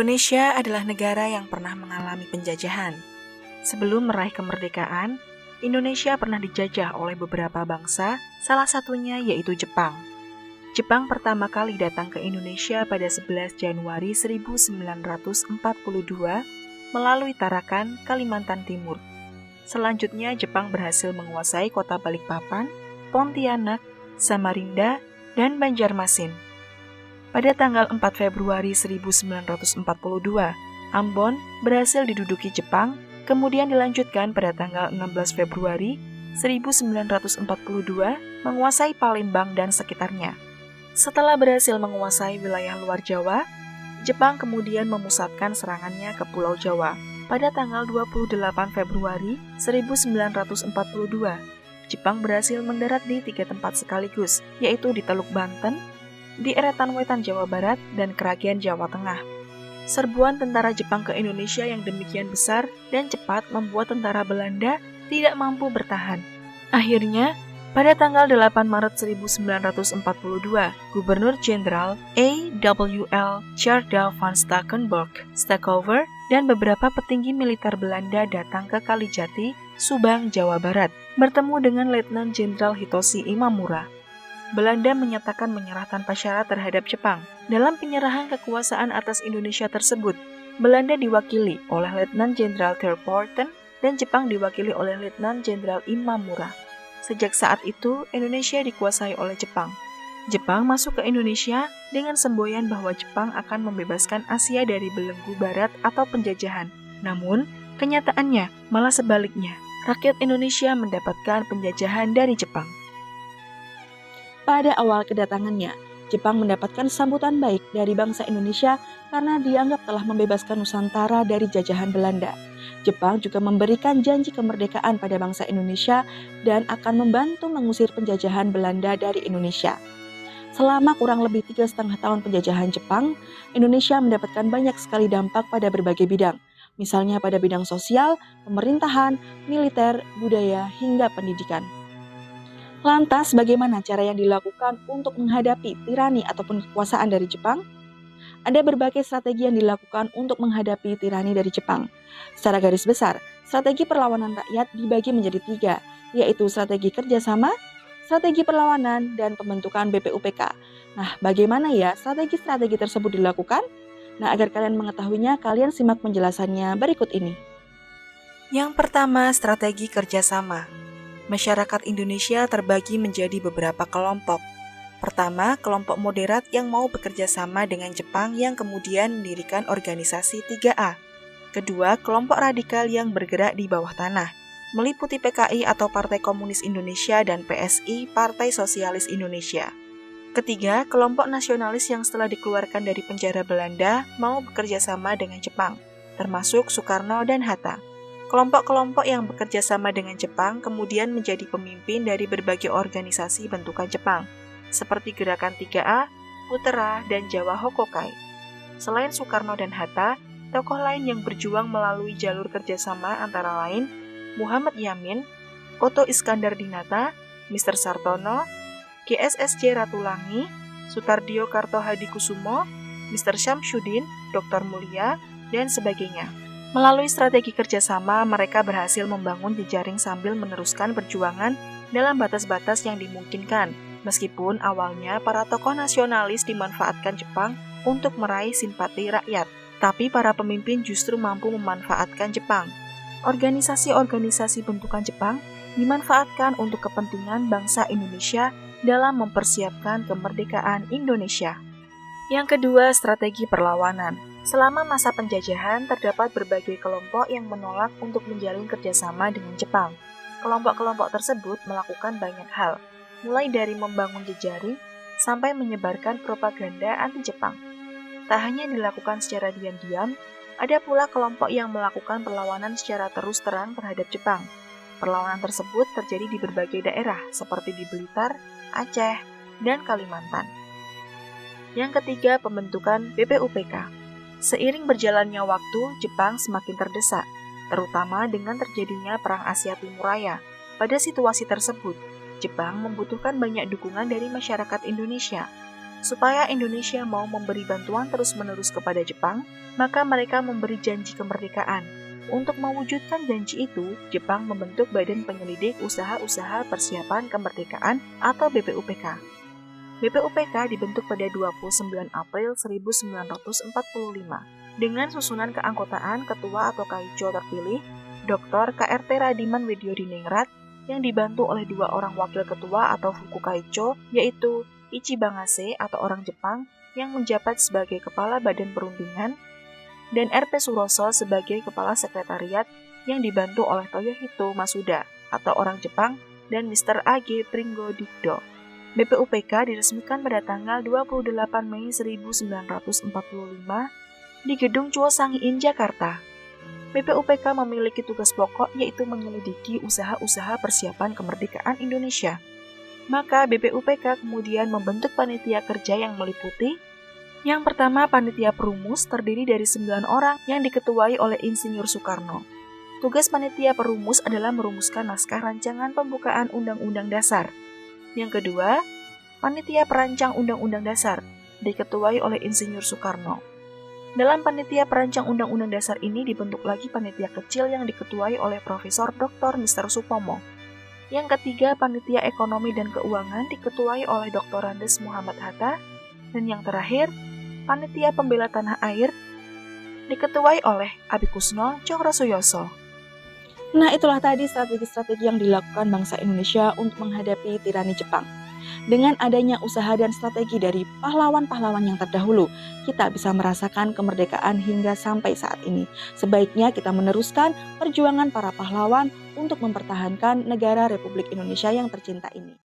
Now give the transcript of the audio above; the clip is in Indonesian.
Indonesia adalah negara yang pernah mengalami penjajahan. Sebelum meraih kemerdekaan, Indonesia pernah dijajah oleh beberapa bangsa, salah satunya yaitu Jepang. Jepang pertama kali datang ke Indonesia pada 11 Januari 1942 melalui Tarakan, Kalimantan Timur. Selanjutnya Jepang berhasil menguasai kota Balikpapan, Pontianak, Samarinda, dan Banjarmasin. Pada tanggal 4 Februari 1942, Ambon berhasil diduduki Jepang, kemudian dilanjutkan pada tanggal 16 Februari 1942 menguasai Palembang dan sekitarnya. Setelah berhasil menguasai wilayah luar Jawa, Jepang kemudian memusatkan serangannya ke Pulau Jawa. Pada tanggal 28 Februari 1942, Jepang berhasil mendarat di 3 tempat sekaligus, yaitu di Teluk Banten, di Eretan Wetan Jawa Barat, dan Kragen Jawa Tengah. Serbuan tentara Jepang ke Indonesia yang demikian besar dan cepat membuat tentara Belanda tidak mampu bertahan. Akhirnya, pada tanggal 8 Maret 1942, Gubernur Jenderal A.W.L. Tjarda van Stackelberg dan beberapa petinggi militer Belanda datang ke Kalijati, Subang, Jawa Barat, bertemu dengan Letnan Jenderal Hitoshi Imamura. Belanda menyatakan menyerah tanpa syarat terhadap Jepang. Dalam penyerahan kekuasaan atas Indonesia tersebut, Belanda diwakili oleh Letnan Jenderal Terpoorten dan Jepang diwakili oleh Letnan Jenderal Imamura. Sejak saat itu, Indonesia dikuasai oleh Jepang. Jepang masuk ke Indonesia dengan semboyan bahwa Jepang akan membebaskan Asia dari belenggu barat atau penjajahan. Namun, kenyataannya malah sebaliknya. Rakyat Indonesia mendapatkan penjajahan dari Jepang. Pada awal kedatangannya, Jepang mendapatkan sambutan baik dari bangsa Indonesia karena dianggap telah membebaskan Nusantara dari jajahan Belanda. Jepang juga memberikan janji kemerdekaan pada bangsa Indonesia dan akan membantu mengusir penjajahan Belanda dari Indonesia. Selama kurang lebih 3,5 tahun penjajahan Jepang, Indonesia mendapatkan banyak sekali dampak pada berbagai bidang, misalnya pada bidang sosial, pemerintahan, militer, budaya, hingga pendidikan. Lantas, bagaimana cara yang dilakukan untuk menghadapi tirani ataupun kekuasaan dari Jepang? Ada berbagai strategi yang dilakukan untuk menghadapi tirani dari Jepang. Secara garis besar, strategi perlawanan rakyat dibagi menjadi 3, yaitu strategi kerjasama, strategi perlawanan, dan pembentukan BPUPK. Nah, bagaimana ya strategi-strategi tersebut dilakukan? Nah, agar kalian mengetahuinya, kalian simak penjelasannya berikut ini. Yang pertama, strategi kerjasama. Masyarakat Indonesia terbagi menjadi beberapa kelompok. Pertama, kelompok moderat yang mau bekerja sama dengan Jepang yang kemudian mendirikan organisasi 3A. Kedua, kelompok radikal yang bergerak di bawah tanah, meliputi PKI atau Partai Komunis Indonesia dan PSI, Partai Sosialis Indonesia. Ketiga, kelompok nasionalis yang setelah dikeluarkan dari penjara Belanda mau bekerja sama dengan Jepang, termasuk Soekarno dan Hatta. Kelompok-kelompok yang bekerja sama dengan Jepang kemudian menjadi pemimpin dari berbagai organisasi bentukan Jepang, seperti Gerakan 3A, Putera, dan Jawa Hokokai. Selain Soekarno dan Hatta, tokoh lain yang berjuang melalui jalur kerjasama antara lain Muhammad Yamin, Oto Iskandar Dinata, Mr. Sartono, GSSJ Ratulangi, Sutardio Kartohadikusumo, Mr. Syamsuddin, Dr. Mulia, dan sebagainya. Melalui strategi kerjasama, mereka berhasil membangun jejaring sambil meneruskan perjuangan dalam batas-batas yang dimungkinkan. Meskipun awalnya para tokoh nasionalis dimanfaatkan Jepang untuk meraih simpati rakyat, tapi para pemimpin justru mampu memanfaatkan Jepang. Organisasi-organisasi bentukan Jepang dimanfaatkan untuk kepentingan bangsa Indonesia dalam mempersiapkan kemerdekaan Indonesia. Yang kedua, strategi perlawanan. Selama masa penjajahan, terdapat berbagai kelompok yang menolak untuk menjalin kerjasama dengan Jepang. Kelompok-kelompok tersebut melakukan banyak hal, mulai dari membangun jejaring sampai menyebarkan propaganda anti-Jepang. Tak hanya dilakukan secara diam-diam, ada pula kelompok yang melakukan perlawanan secara terus terang terhadap Jepang. Perlawanan tersebut terjadi di berbagai daerah, seperti di Blitar, Aceh, dan Kalimantan. Yang ketiga, pembentukan BPUPK. Seiring berjalannya waktu, Jepang semakin terdesak, terutama dengan terjadinya Perang Asia Timur Raya. Pada situasi tersebut, Jepang membutuhkan banyak dukungan dari masyarakat Indonesia. Supaya Indonesia mau memberi bantuan terus-menerus kepada Jepang, maka mereka memberi janji kemerdekaan. Untuk mewujudkan janji itu, Jepang membentuk Badan Penyelidik Usaha-Usaha Persiapan Kemerdekaan atau BPUPK. BPUPK dibentuk pada 29 April 1945 dengan susunan keanggotaan ketua atau kaico terpilih Dr. KRT Radiman Widyodiningrat yang dibantu oleh 2 orang wakil ketua atau fuku kaico, yaitu Ichibangase atau orang Jepang yang menjabat sebagai kepala Badan Perundingan dan RP Suroso sebagai kepala sekretariat yang dibantu oleh Toyohito Masuda atau orang Jepang dan Mr. A.G. Pringgodikdo. BPUPK diresmikan pada tanggal 28 Mei 1945 di Gedung Chuosangi-in, Jakarta. BPUPK memiliki tugas pokok yaitu menyelidiki usaha-usaha persiapan kemerdekaan Indonesia. Maka BPUPK kemudian membentuk panitia kerja yang meliputi yang pertama, panitia perumus terdiri dari 9 orang yang diketuai oleh Insinyur Soekarno. Tugas panitia perumus adalah merumuskan naskah rancangan pembukaan Undang-Undang Dasar. Yang kedua, panitia perancang Undang-Undang Dasar diketuai oleh Insinyur Soekarno. Dalam panitia perancang Undang-Undang Dasar ini dibentuk lagi panitia kecil yang diketuai oleh Profesor Dr. Mr. Supomo. Yang ketiga, panitia ekonomi dan keuangan diketuai oleh Dr. Andes Muhammad Hatta. Dan yang terakhir, panitia pembela tanah air diketuai oleh Abikusno Tjongrosoyoso. Nah, itulah tadi strategi-strategi yang dilakukan bangsa Indonesia untuk menghadapi tirani Jepang. Dengan adanya usaha dan strategi dari pahlawan-pahlawan yang terdahulu, kita bisa merasakan kemerdekaan hingga sampai saat ini. Sebaiknya kita meneruskan perjuangan para pahlawan untuk mempertahankan negara Republik Indonesia yang tercinta ini.